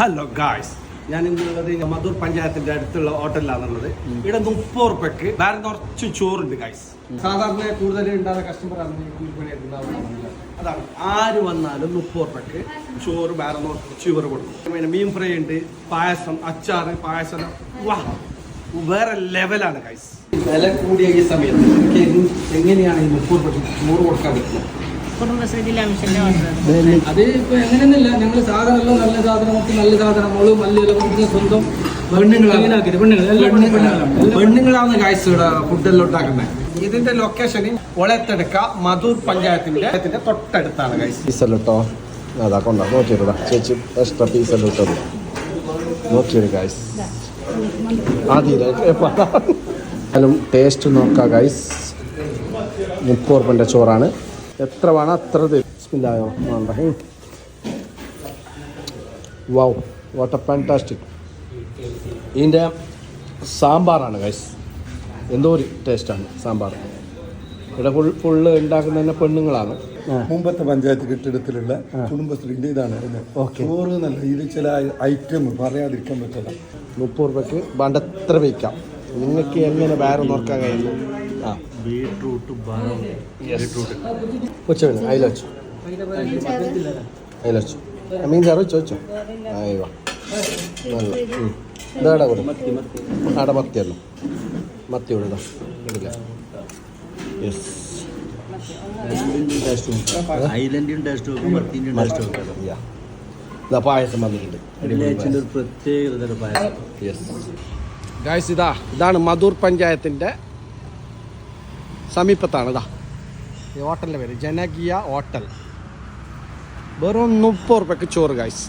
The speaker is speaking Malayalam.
ഹലോ ഗായ്സ്, ഞാൻ ഇന്നുള്ളത് മധൂർ പഞ്ചായത്തിന്റെ അടുത്തുള്ള ഹോട്ടലിലാണുള്ളത്. ഇവിടെ 30 രൂപയ്ക്ക് വേറെ കുറച്ച് ചോറുണ്ട് ഗായ്സ്. സാധാരണ കൂടുതൽ ഉണ്ടാകുന്ന കസ്റ്റമറാണ് അതാണ്. ആര് വന്നാലും 30 രൂപയ്ക്ക് ചോറ് വേറെ കുറച്ച് ചോറ് കൊടുക്കും. പിന്നെ മീൻ ഫ്രൈ ഉണ്ട്, പായസം, അച്ചാറ്, പായസം, വാ വേറെ ലെവലാണ് ഗായ്സ്. വില കൂടിയ ഈ സമയത്ത് എങ്ങനെയാണ് ഈ 30 രൂപയ്ക്ക് ചോറ് കൊടുക്കാൻ പറ്റുന്നത്? അത് ഇപ്പൊ എങ്ങനെയൊന്നുമില്ല, ഞങ്ങൾ സാധനമല്ലോ നല്ല സാധനമൊക്കെ നല്ല സാധനം നല്ല സ്വന്തം പെണ്ണുങ്ങളാണ് ഗായ്സ് ഇവിടെ ഫുഡെല്ലാം ഉണ്ടാക്കുന്നത്. ഇതിന്റെ ലൊക്കേഷൻ ഒളത്തെടുക്ക മധൂർ പഞ്ചായത്തിന്റെ തൊട്ടടുത്താണ് ഗായ്സ്. പീസല്ലോ കേട്ടോ, അതാ കൊണ്ടാ നോക്കിയിട്ടാ ചേച്ചി എക്സ്ട്രാ പീസല്ലോ ഇട്ടത് നോക്കിയത് ഗായ്സ്. ആദ്യം ടേസ്റ്റ് നോക്കാം ഗായ്സ്. 30 രൂപൻ്റെ ചോറാണ്. എത്ര വേണം അത്ര ബിസ്മില്ലാഹി റഹ്മാനിർ റഹീം. Wow, what a fantastic. ഇതിൻ്റെ സാമ്പാറാണ് ഗൈസ്, എന്തോ ഒരു ടേസ്റ്റാണ് സാമ്പാർ. ഇവിടെ ഫുള്ള് ഉണ്ടാക്കുന്ന തന്നെ പെണ്ണുങ്ങളാണ്. മുമ്പത്തെ പഞ്ചായത്ത് കെട്ടിടത്തിലുള്ള കുടുംബശ്രീൻ്റെ ഇതാണ്. ചോറ് നല്ല ഇത് ചില ഐറ്റം പറയാതിരിക്കാൻ പറ്റില്ല. 30 രൂപയ്ക്ക് വേണ്ടത്ര വയ്ക്കാം. നിങ്ങൾക്ക് എങ്ങനെ വേറെ നോക്കാൻ കഴിയുന്നു? ആ വെച്ചു വേണം അതിൽ വെച്ചു മീൻ ചാറ് വെച്ചോ വെച്ചോ. അയ്യോ നല്ല ഇതാടാ കൂടെ ആടെ മത്തിയല്ലോ, മത്തി വിടുക ഇടില്ല. യെസ്, പായസം വന്നിട്ടുണ്ട്. യെസ് ഗായ്സ്, ഇതാണ് മധൂർ പഞ്ചായത്തിൻ്റെ സമീപത്താണ്. ഈ ഹോട്ടലിൻ്റെ പേര് ജനകീയ ഹോട്ടൽ. വെറും 30 രൂപയ്ക്ക് ചോറ് ഗായ്സ്.